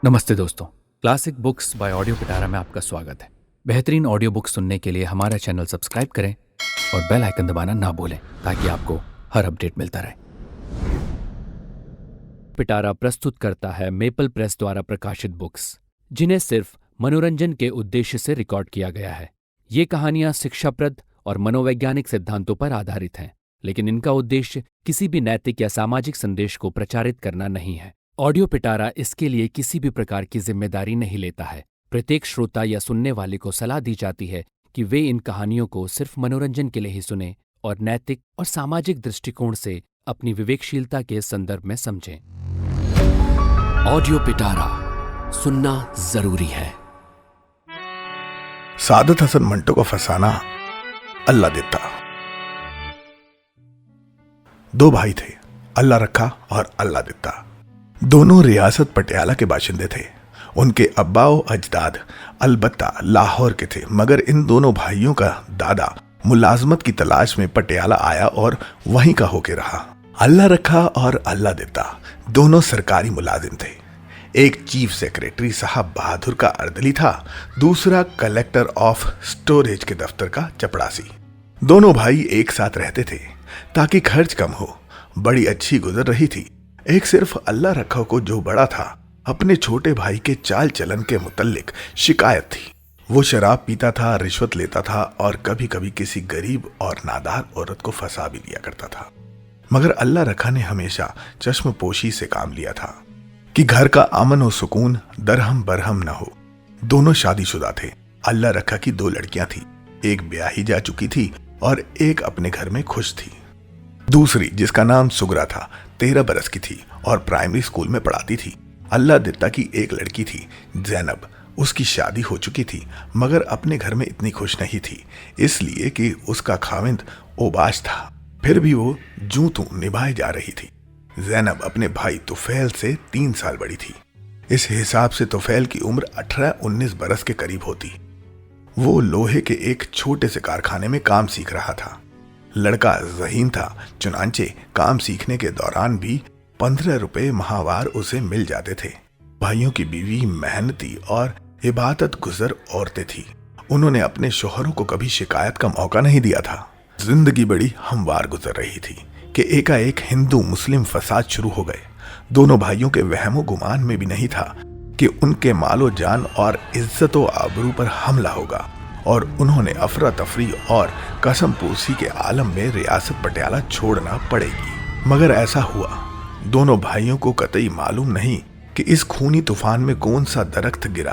नमस्ते दोस्तों। Classic books bye audio पिटारा में आपका स्वागत है। बेहतरीन ऑडियो बुक सुनने के लिए हमारा चैनल सब्सक्राइब करें और बेल आइकन दबाना ना भूलें ताकि आपको हर अपडेट मिलता रहे। पिटारा प्रस्तुत करता है मेपल प्रेस द्वारा प्रकाशित बुक्स, जिन्हें सिर्फ मनोरंजन के उद्देश्य से रिकॉर्ड किया गया है। ये कहानियां शिक्षाप्रद और मनोवैज्ञानिक सिद्धांतों पर आधारित हैं, लेकिन इनका उद्देश्य किसी भी नैतिक या सामाजिक संदेश को प्रचारित करना नहीं है। ऑडियो पिटारा इसके लिए किसी भी प्रकार की जिम्मेदारी नहीं लेता है। प्रत्येक श्रोता या सुनने वाले को सलाह दी जाती है कि वे इन कहानियों को सिर्फ मनोरंजन के लिए ही सुनें और नैतिक और सामाजिक दृष्टिकोण से अपनी विवेकशीलता के संदर्भ में समझें। ऑडियो पिटारा सुनना जरूरी है। सादत हसन मंटो को फंसाना अल्लाह देता। दो भाई थे, अल्लाह रखा और अल्लाह देता। दोनों रियासत पटियाला के बाशिंदे थे। उनके अब्बा व अजदाद अलबत्ता लाहौर के थे, मगर इन दोनों भाइयों का दादा मुलाजमत की तलाश में पटियाला आया और वहीं का होके रहा। अल्लाह रखा और अल्लाह देता दोनों सरकारी मुलाजिम थे। एक चीफ सेक्रेटरी साहब बहादुर का अर्दली था, दूसरा कलेक्टर ऑफ स्टोरेज के दफ्तर का चपड़ासी। दोनों भाई एक साथ रहते थे ताकि खर्च कम हो। बड़ी अच्छी गुजर रही थी। एक सिर्फ अल्लाह रखा को जो बड़ा था, अपने छोटे भाई के चाल चलन के मुतल्लिक शिकायत थी। वो शराब पीता था, रिश्वत लेता था और कभी कभी किसी गरीब और नादार औरत को फंसा भी दिया करता था। मगर अल्लाह रखा ने हमेशा चश्मपोशी से काम लिया था कि घर का अमन और सुकून दरहम बरहम न हो। दोनों शादीशुदा थे। अल्लाह रखा की 2 लड़कियां थी, एक ब्याही जा चुकी थी और एक अपने घर में खुश थी। दूसरी, जिसका नाम सुगरा था, 13 बरस की थी और प्राइमरी स्कूल में पढ़ाती थी। अल्लाह दित्ता की एक लड़की थी, जैनब। उसकी शादी हो चुकी थी मगर अपने घर में इतनी खुश नहीं थी, इसलिए कि उसका खाविंद ओबाश था। फिर भी वो जूं तू निभाई जा रही थी। जैनब अपने भाई तुफैल से 3 साल बड़ी थी। इस हिसाब से तुफैल की उम्र 18-19 बरस के करीब होती। वो लोहे के एक छोटे से कारखाने में काम सीख रहा था। लड़का ज़हीन था, चुनांचे काम सीखने के दौरान भी 15 रुपए माहवार उसे मिल जाते थे। भाइयों की बीवी मेहनती और इबादत गुजर औरतें थी। उन्होंने अपने शोहरों को कभी शिकायत का मौका नहीं दिया था। जिंदगी बड़ी हमवार गुजर रही थी कि एकाएक हिंदू मुस्लिम फसाद शुरू हो गए। दोनों भाइयों के वहमो गुमान में भी नहीं था कि उनके मालो जान और इज्जत व आबरू पर हमला होगा, और उन्होंने अफरा तफरी और कसम पोसी के आलम में रियासत पटियाला छोड़ना पड़ेगी। मगर ऐसा हुआ। दोनों भाइयों को कतई मालूम नहीं कि इस खूनी तूफान में कौन सा दरख्त गिरा,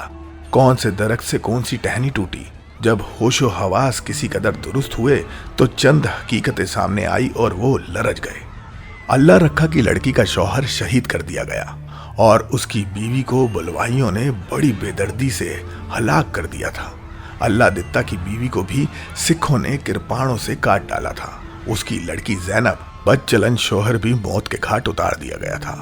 कौन से दरख्त से कौन सी टहनी टूटी। जब होशो हवास किसी कदर दुरुस्त हुए तो चंद हकीकतें सामने आई और वो लरज गए। अल्लाह रखा की लड़की का शौहर शहीद कर दिया गया और उसकी बीवी को बलवाइयों ने बड़ी बेदर्दी से हलाक कर दिया था। अल्लाह दित्ता की बीवी को भी सिखों ने किरपाणों से काट डाला था। उसकी लड़की जैनब बदचलन शौहर भी मौत के घाट उतार दिया गया था।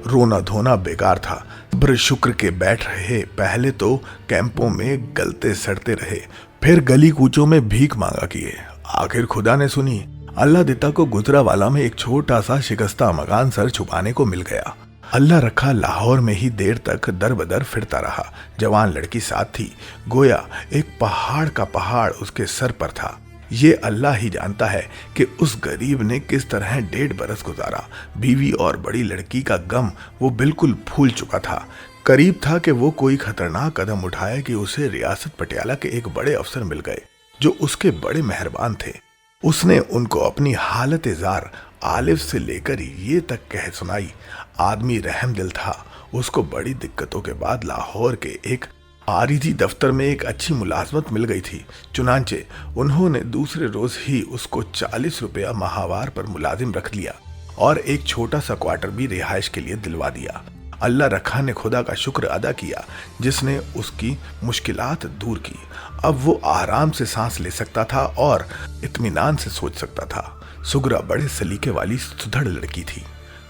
रोना धोना बेकार था। सब्र शुक्र के बैठ रहे। पहले तो कैंपों में गलते सड़ते रहे, फिर गली कूचों में भीख मांगा किए। आखिर खुदा ने सुनी। अल्लाह दित्ता को गुजरावाला में एक छोटा सा शिकस्ता मकान सर छुपाने को मिल गया। अल्लाह रखा लाहौर में ही देर तक दर बदर फिरता रहा। जवान लड़की साथ थी, गोया एक पहाड़ का पहाड़ उसके सर पर था। ये अल्लाह ही जानता है कि उस गरीब ने किस तरह 1.5 बरस गुजारा। बीवी और बड़ी लड़की का गम वो बिल्कुल भूल चुका था। करीब था कि वो कोई खतरनाक कदम उठाए कि उसे रियासत पटियाला के एक बड़े अफसर मिल गए जो उसके बड़े मेहरबान थे। उसने उनको अपनी हालत जार आलिफ से लेकर ये तक कह सुनाई। आदमी रहम दिल था। उसको बड़ी दिक्कतों के बाद लाहौर के एक आरिजी दफ्तर में एक अच्छी मुलाजमत मिल गई थी। चुनांचे उन्होंने दूसरे रोज ही उसको 40 रुपया माहवार पर मुलाजिम रख लिया और एक छोटा सा क्वार्टर भी रिहाइश के लिए दिलवा दिया। अल्लाह रखा ने खुदा का शुक्र अदा किया जिसने उसकी मुश्किलात दूर की। अब वो आराम से सांस ले सकता था और इत्मीनान से सोच सकता था। सुगरा बड़े सलीके वाली सुधड़ लड़की थी।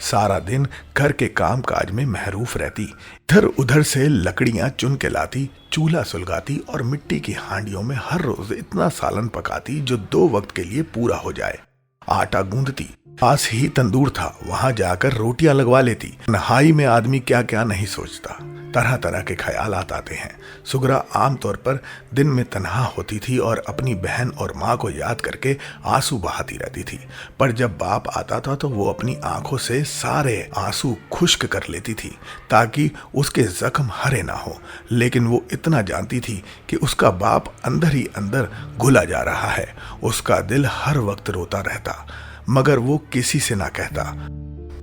सारा दिन घर के काम काज में महरूफ रहती। इधर उधर से लकड़ियां चुन के लाती, चूल्हा सुलगाती और मिट्टी की हांडियों में हर रोज इतना सालन पकाती जो 2 वक्त के लिए पूरा हो जाए। आटा गूंदती, पास ही तंदूर था, वहां जाकर रोटियां लगवा लेती। नहाई में आदमी क्या क्या नहीं सोचता। तरह तरह के ख्यालात आते हैं। सुगरा आमतौर पर दिन में तन्हा होती थी और अपनी बहन और माँ को याद करके आंसू बहाती रहती थी, पर जब बाप आता था तो वो अपनी आंखों से सारे आंसू खुश्क कर लेती थी ताकि उसके जख्म हरे ना हो। लेकिन वो इतना जानती थी कि उसका बाप अंदर ही अंदर घुला जा रहा है। उसका दिल हर वक्त रोता रहता, मगर वो किसी से ना कहता।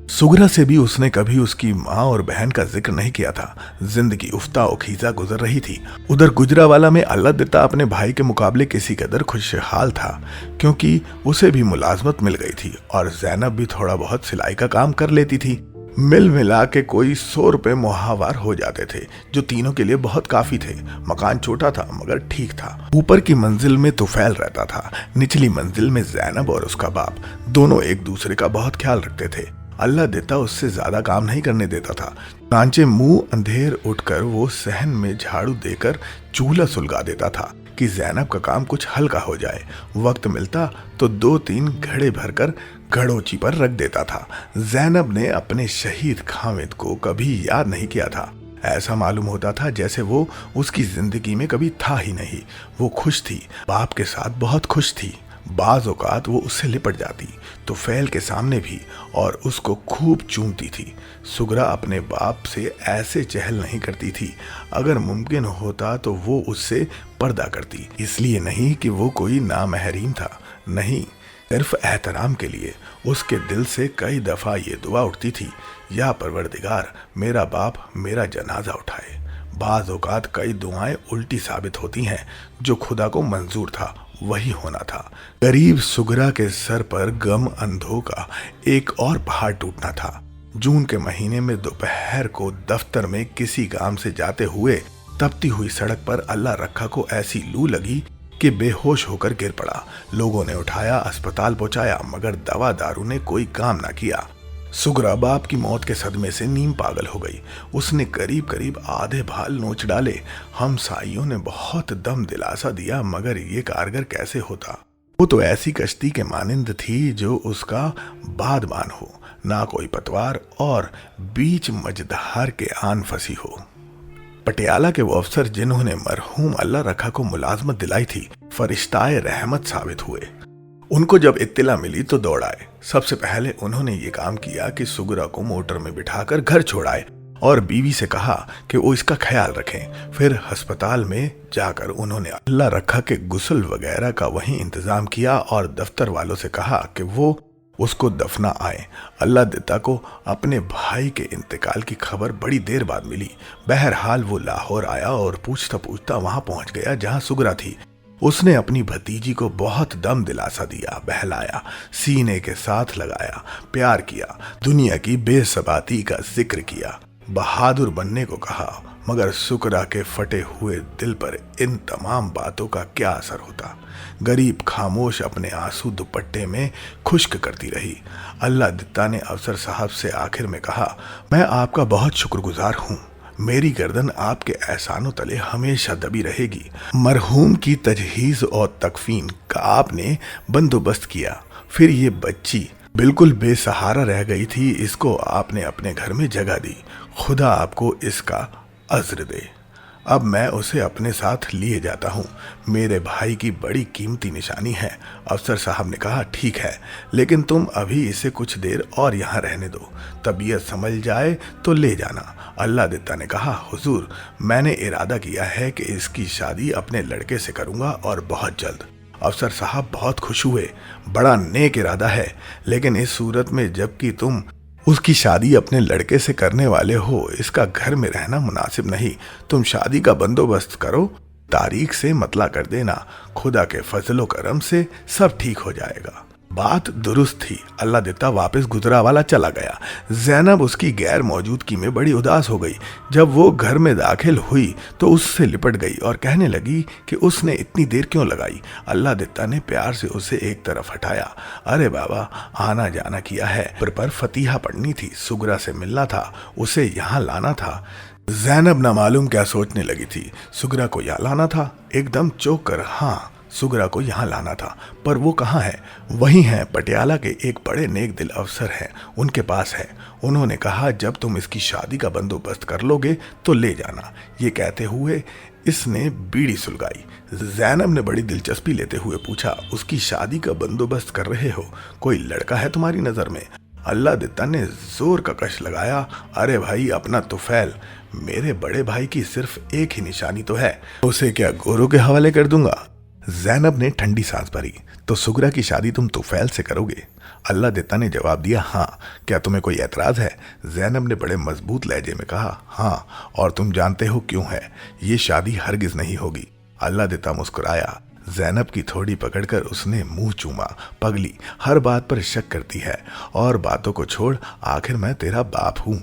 सुगरा से भी उसने कभी उसकी माँ और बहन का जिक्र नहीं किया था। जिंदगी उफ्ता उखीजा गुजर रही थी। उधर गुजरावाला में अल्लाह दिता अपने भाई के मुकाबले किसी कदर खुशहाल था, क्योंकि उसे भी मुलाजमत मिल गई थी और जैनब भी थोड़ा बहुत सिलाई का काम कर लेती थी। मिल मिला के कोई 100 रुपए मुहावार हो जाते थे, जो तीनों के लिए बहुत काफी थे। मकान छोटा था मगर ठीक था। ऊपर की मंजिल में तुफैल रहता था, निचली मंजिल में जैनब और उसका बाप दोनों एक दूसरे का बहुत ख्याल रखते थे। अल्लाह देता उससे ज्यादा काम नहीं करने देता था। नांचे मुंह अंधेर उठकर वो सहन में झाड़ू देकर चूल्हा सुलगा देता था कि जैनब का काम कुछ हल्का हो जाए। वक्त मिलता तो 2-3 घड़े भरकर घड़ोची पर रख देता था। जैनब ने अपने शहीद खामिद को कभी याद नहीं किया था। ऐसा मालूम होता था जैसे वो उसकी जिंदगी में कभी था ही नहीं। वो खुश थी, बाप के साथ बहुत खुश थी। बाज औकात वो उससे लिपट जाती तो फैल के सामने भी और उसको खूब चूमती थी। सुगरा अपने बाप से ऐसे चहल नहीं करती थी। अगर मुमकिन होता तो वो उससे पर्दा करती, इसलिए नहीं कि वो कोई नामहरीम था, नहीं, सिर्फ एहतराम के लिए। उसके दिल से कई दफा ये दुआ उठती थी, या परवरदिगार मेरा बाप मेरा जनाजा उठाए। बाज औकात कई दुआएं उल्टी साबित होती हैं, जो खुदा को मंजूर था वही होना था। करीब सुगरा के सर पर गम अंधों का एक और पहाड़ टूटना था। जून के महीने में दोपहर को दफ्तर में किसी काम से जाते हुए तपती हुई सड़क पर अल्लाह रखा को ऐसी लू लगी कि बेहोश होकर गिर पड़ा। लोगों ने उठाया, अस्पताल पहुंचाया, मगर दवा दारू ने कोई काम ना किया। सुगरा बाप की मौत के सदमे से नीम पागल हो गई। उसने करीब करीब आधे बाल नोच डाले। हम साइयों ने बहुत दम दिलासा दिया, मगर ये कारगर कैसे होता। वो तो ऐसी कश्ती के मानिंद थी जो उसका बादबान हो, ना कोई पतवार और बीच मझधार के आन फंसी हो। पटियाला के वो अफसर जिन्होंने मरहूम अल्लाह रखा को मुलाजमत दिलाई थी, फरिश्ताए रहमत साबित हुए। उनको जब इत्तला मिली तो दौड़ आए। सबसे पहले उन्होंने ये काम किया कि सुगरा को मोटर में बिठाकर घर छोड़ाए और बीवी से कहा कि वो इसका ख्याल रखें। फिर अस्पताल में जाकर उन्होंने अल्लाह रखा के गुस्ल वगैरह का वहीं इंतजाम किया और दफ्तर वालों से कहा कि वो उसको दफना आए। अल्लाह दिता को अपने भाई के इंतकाल की खबर बड़ी देर बाद मिली। बहरहाल वो लाहौर आया और पूछता पूछता वहां पहुंच गया जहां सुगरा थी। उसने अपनी भतीजी को बहुत दम दिलासा दिया, बहलाया, सीने के साथ लगाया, प्यार किया, दुनिया की बेसबाती का जिक्र किया, बहादुर बनने को कहा। मगर सुगरा के फटे हुए दिल पर इन तमाम बातों का क्या असर होता। गरीब खामोश अपने आंसू दुपट्टे में खुश्क करती रही। अल्लाह दित्ता ने अफसर साहब से आखिर में कहा, मैं आपका बहुत शुक्रगुजार हूँ। मेरी गर्दन आपके एहसानों तले हमेशा दबी रहेगी। मरहूम की तजहीज और तकफीन का आपने बंदोबस्त किया। फिर ये बच्ची बिल्कुल बेसहारा रह गई थी, इसको आपने अपने घर में जगह दी। खुदा आपको इसका अज्र दे। अब मैं उसे अपने साथ लिए जाता हूँ, मेरे भाई की बड़ी कीमती निशानी है। अफसर साहब ने कहा, ठीक है, लेकिन तुम अभी इसे कुछ देर और यहाँ रहने दो, तबीयत संभल जाए तो ले जाना। अल्लाह दित्ता ने कहा, हुजूर, मैंने इरादा किया है कि इसकी शादी अपने लड़के से करूँगा और बहुत जल्द। अफसर साहब बहुत खुश हुए। बड़ा नेक इरादा है, लेकिन इस सूरत में जबकि तुम उसकी शादी अपने लड़के से करने वाले हो, इसका घर में रहना मुनासिब नहीं। तुम शादी का बंदोबस्त करो, तारीख से मतला कर देना, खुदा के फजलो करम से सब ठीक हो जाएगा। बात दुरुस्त थी। अल्लाह दित्ता वापस गुजरावाला चला गया। जैनब उसकी गैर मौजूदगी में बड़ी उदास हो गई। जब वो घर में दाखिल हुई तो उससे लिपट गई और कहने लगी कि उसने इतनी देर क्यों लगाई। अल्लाह दित्ता ने प्यार से उसे एक तरफ हटाया। अरे बाबा, आना जाना किया है, पर फतीहा पढ़नी थी, सुगरा से मिलना था, उसे यहाँ लाना था। जैनब ना मालूम क्या सोचने लगी थी। सुगरा को यहाँ लाना था, एकदम चौंक कर हाँ सुगरा को यहाँ लाना था, पर वो कहाँ है? वही हैं, पटियाला के एक बड़े नेक दिल अफसर हैं, उनके पास है। उन्होंने कहा जब तुम इसकी शादी का बंदोबस्त कर लोगे तो ले जाना। ये कहते हुए इसने बीड़ी सुलगाई। जैनब ने बड़ी दिलचस्पी लेते हुए पूछा, उसकी शादी का बंदोबस्त कर रहे हो? कोई लड़का है तुम्हारी नजर में? अल्लाह दित्ता ने जोर का कश लगाया, अरे भाई अपना तुफैल, मेरे बड़े भाई की सिर्फ एक ही निशानी तो है, उसे क्या गोरों के हवाले कर दूंगा? जैनब ने ठंडी सांस भरी, तो सुगरा की शादी तुम तुफैल से करोगे? अल्लाह दित्ता ने जवाब दिया, हाँ, क्या तुम्हें कोई एतराज है? जैनब ने बड़े मजबूत लहजे में कहा, हाँ, और तुम जानते हो क्यों है? ये शादी हरगिज नहीं होगी। अल्लाह दित्ता मुस्कुराया। जैनब की थोड़ी पकड़कर उसने मुंह चूमा। पगली, हर बात पर शक करती है, और बातों को छोड़, आखिर मैं तेरा बाप हूं।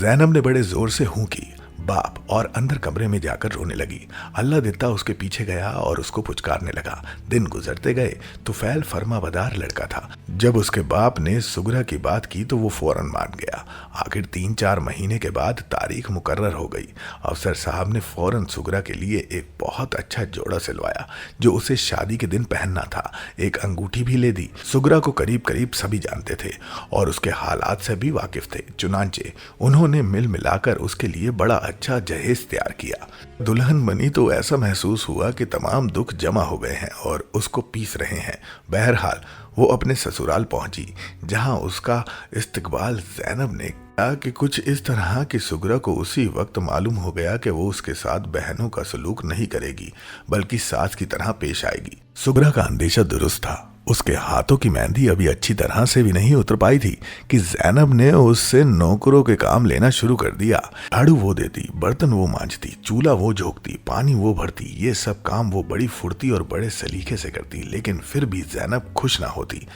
जैनब ने बड़े जोर से हूं की, बाप, और अंदर कमरे में जाकर रोने लगी। अल्लाह दित्ता उसके पीछे गया और उसको पुचकारने लगा। दिन गुजरते गए। तुफैल फर्माबदार लड़का था। जब उसके बाप ने सुगरा की बात की तो वो फौरन मान गया। आखिर 3-4 महीने के बाद तारीख मुकर्रर हो गई। अफसर साहब ने फौरन सुगरा के लिए एक बहुत अच्छा जोड़ा सिलवाया जो उसे शादी के दिन पहनना था। एक अंगूठी भी ले दी। सुगरा को करीब करीब सभी जानते थे और उसके हालात से भी वाकिफ थे। चुनांचे उन्होंने मिल मिलाकर उसके लिए बड़ा अच्छा जहेज तैयार किया। दुल्हन बनी तो ऐसा महसूस हुआ कि तमाम दुख जमा हो गए हैं और उसको पीस रहे हैं। बहरहाल वो अपने ससुराल पहुंची, जहां उसका इस्तकबाल जैनब ने किया कि कुछ इस तरह कि सुगरा को उसी वक्त मालूम हो गया कि वो उसके साथ बहनों का सलूक नहीं करेगी बल्कि सास की तरह पेश आएगी। सुगरा का अंदेशा दुरुस्त था। उसके हाथों की मेहंदी अभी अच्छी तरह से भी नहीं उतर पाई थी कि जैनब ने उससे नौकरों के काम लेना शुरू कर दिया। झाड़ू वो देती, बर्तन वो मांजती, चूल्हा वो झोंकती, पानी वो भरती। ये सब काम वो बड़ी फुर्ती और बड़े सलीके से करती, लेकिन फिर भी जैनब खुश ना होती।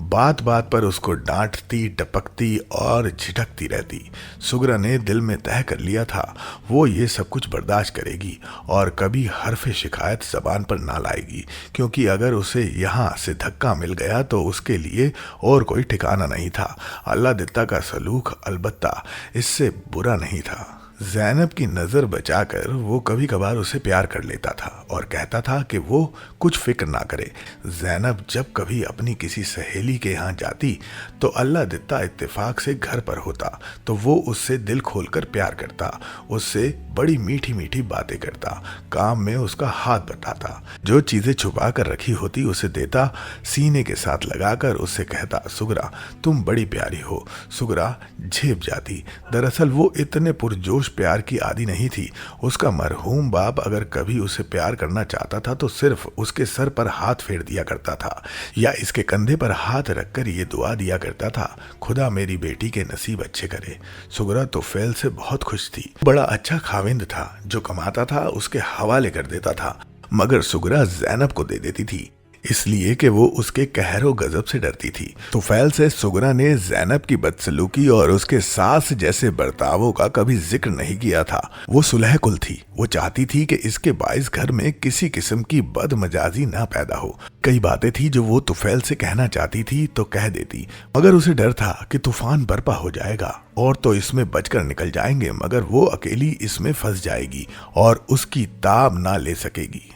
बात बात पर उसको डांटती, टपकती और झिटकती रहती। सुगरा ने दिल में तय कर लिया था वो ये सब कुछ बर्दाश्त करेगी और कभी हरफे शिकायत जबान पर ना लाएगी, क्योंकि अगर उसे यहाँ से धक्का मिल गया तो उसके लिए और कोई ठिकाना नहीं था। अल्लाह दित्ता का सलूक अलबत्ता इससे बुरा नहीं था। जैनब की नज़र बचाकर वो कभी कभार उसे प्यार कर लेता था और कहता था कि वो कुछ फिक्र ना करे। जैनब जब कभी अपनी किसी सहेली के यहाँ जाती तो अल्लाह दित्ता इत्तेफाक से घर पर होता तो वो उससे दिल खोलकर प्यार करता, उससे बड़ी मीठी मीठी बातें करता, काम में उसका हाथ बटाता, जो चीज़ें छुपा कर रखी होती उसे देता, सीने के साथ लगाकर उससे कहता, सुगरा तुम बड़ी प्यारी हो। सुगरा झेप जाती। दरअसल वो इतने पुरजोश प्यार की आदी नहीं थी। उसका मरहूम बाप अगर कभी उसे प्यार करना चाहता था तो सिर्फ उसके सर पर हाथ फेर दिया करता था या इसके कंधे पर हाथ रखकर ये दुआ दिया करता था, खुदा मेरी बेटी के नसीब अच्छे करे। सुगरा तो फैल से बहुत खुश थी। बड़ा अच्छा खाविंद था, जो कमाता था उसके हवाले कर देता था, मगर सुगरा जैनब को दे देती थी, इसलिए कि वो उसके कहरो गजब से डरती थी। तुफैल से सुगरा ने जैनब की बदसलूकी और उसके सास जैसे बर्तावों का कभी जिक्र नहीं किया था। वो सुलह कुल थी। वो चाहती थी कि इसके बाइस घर में किसी किस्म की बदमजाजी ना पैदा हो। कई बातें थी जो वो तुफैल से कहना चाहती थी तो कह देती, मगर उसे डर था कि तूफान बर्पा हो जाएगा और तो इसमें बचकर निकल जाएंगे, मगर वो अकेली इसमें फंस जाएगी और उसकी ताब ना ले सकेगी।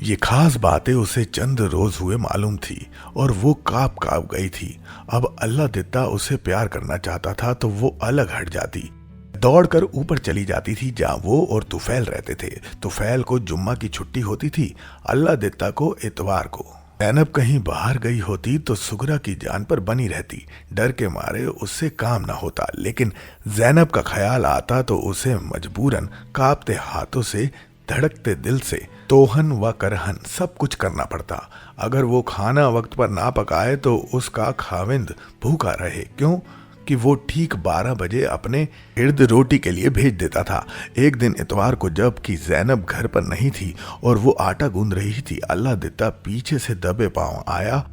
ये खास बातें उसे चंद रोज हुए मालूम थी और वो कांप कांप गई थी। अब अल्लाह दित्ता उसे प्यार करना चाहता था तो वो अलग हट जाती, दौड़कर ऊपर चली जाती थी जहां वो और तुफैल रहते थे। तुफैल को जुम्मा की छुट्टी होती थी, अल्लाह दित्ता को इतवार को। जैनब कहीं बाहर गई होती तो सुगरा की जान पर बनी रहती, डर के मारे उससे काम ना होता, लेकिन जैनब का ख्याल आता तो उसे मजबूरन कांपते हाथों से, धड़कते दिल से तोहन व करहन सब कुछ करना पड़ता। अगर वो खाना वक्त पर ना पकाए तो उसका खाविंद भूखा रहे, क्यों कि वो ठीक 12 बजे अपने इर्द रोटी के लिए भेज देता था। एक दिन इतवार को जब कि जैनब घर पर नहीं थी और वो आटा गूंद रही थी, अल्लाह दित्ता पीछे से दबे पांव आया,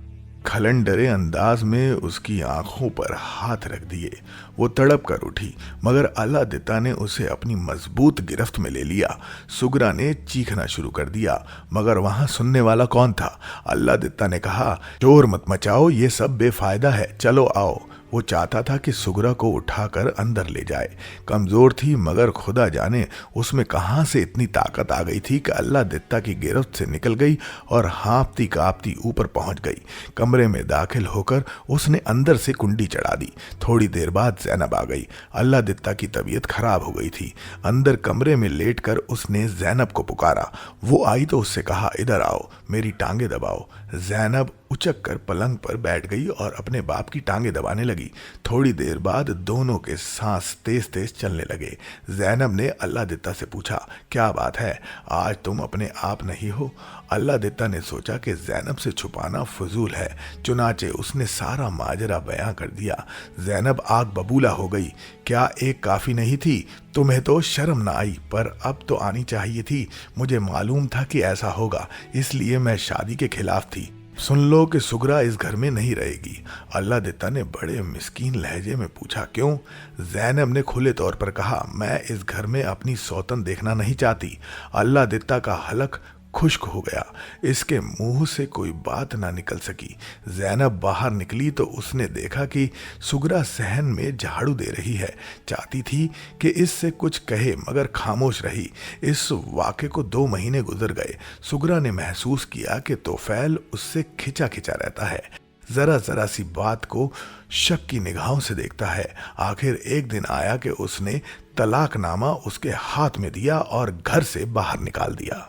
खलंडरे अंदाज में उसकी आंखों पर हाथ रख दिए। वो तड़प कर उठी, मगर अल्लाह दित्ता ने उसे अपनी मजबूत गिरफ्त में ले लिया। सुगरा ने चीखना शुरू कर दिया, मगर वहां सुनने वाला कौन था? अल्लाह दित्ता ने कहा, शोर मत मचाओ, ये सब बेफायदा है, चलो आओ। वो चाहता था कि सुगरा को उठाकर अंदर ले जाए। कमजोर थी मगर खुदा जाने उसमें कहां से इतनी ताकत आ गई थी कि अल्लाह दित्ता की गिरफ्त से निकल गई और हाँफती कांपती ऊपर पहुंच गई। कमरे में दाखिल होकर उसने अंदर से कुंडी चढ़ा दी। थोड़ी देर बाद जैनब आ गई। अल्लाह दित्ता की तबीयत खराब हो गई थी। अंदर कमरे में लेटकर उसने जैनब को पुकारा। वो आई तो उससे कहा, इधर आओ, मेरी टांगे दबाओ। जैनब उचक कर पलंग पर बैठ गई और अपने बाप की टांगे दबाने लगी। थोड़ी देर बाद दोनों के सांस तेज तेज चलने लगे। जैनब ने अल्लाह दित्ता से पूछा, क्या बात है, आज तुम अपने आप नहीं हो? अल्लाह दित्ता ने सोचा कि जैनब से छुपाना फजूल है, चुनाचे उसने सारा माजरा बयां कर दिया। जैनब आग बबूला हो गई। क्या एक काफ़ी नहीं थी? तुम्हें तो शर्म ना आई, पर अब तो आनी चाहिए थी। मुझे मालूम था कि ऐसा होगा, इसलिए मैं शादी के खिलाफ थी। सुन लो कि सुगरा इस घर में नहीं रहेगी। अल्लाह दित्ता ने बड़े मिस्कीन लहजे में पूछा, क्यों? जैनब ने खुले तौर पर कहा, मैं इस घर में अपनी सौतन देखना नहीं चाहती। अल्लाह दित्ता का हलक खुश्क हो गया। इसके मुंह से कोई बात ना निकल सकी। जैनब बाहर निकली तो उसने देखा कि सुगरा सहन में झाड़ू दे रही है। चाहती थी कि इससे कुछ कहे मगर खामोश रही। इस वाक़े को 2 महीने गुजर गए। सुगरा ने महसूस किया कि तोफैल उससे खिंचा खिंचा रहता है, जरा जरा सी बात को शक की निगाहों से देखता है। आखिर एक दिन आया कि उसने तलाकनामा उसके हाथ में दिया और घर से बाहर निकाल दिया।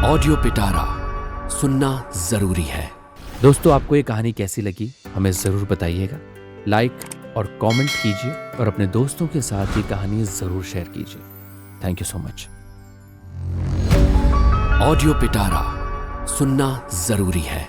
ऑडियो पिटारा सुनना जरूरी है। दोस्तों, आपको ये कहानी कैसी लगी हमें जरूर बताइएगा। लाइक और कमेंट कीजिए और अपने दोस्तों के साथ ये कहानी जरूर शेयर कीजिए। Thank you so much. Audio पिटारा सुनना जरूरी है।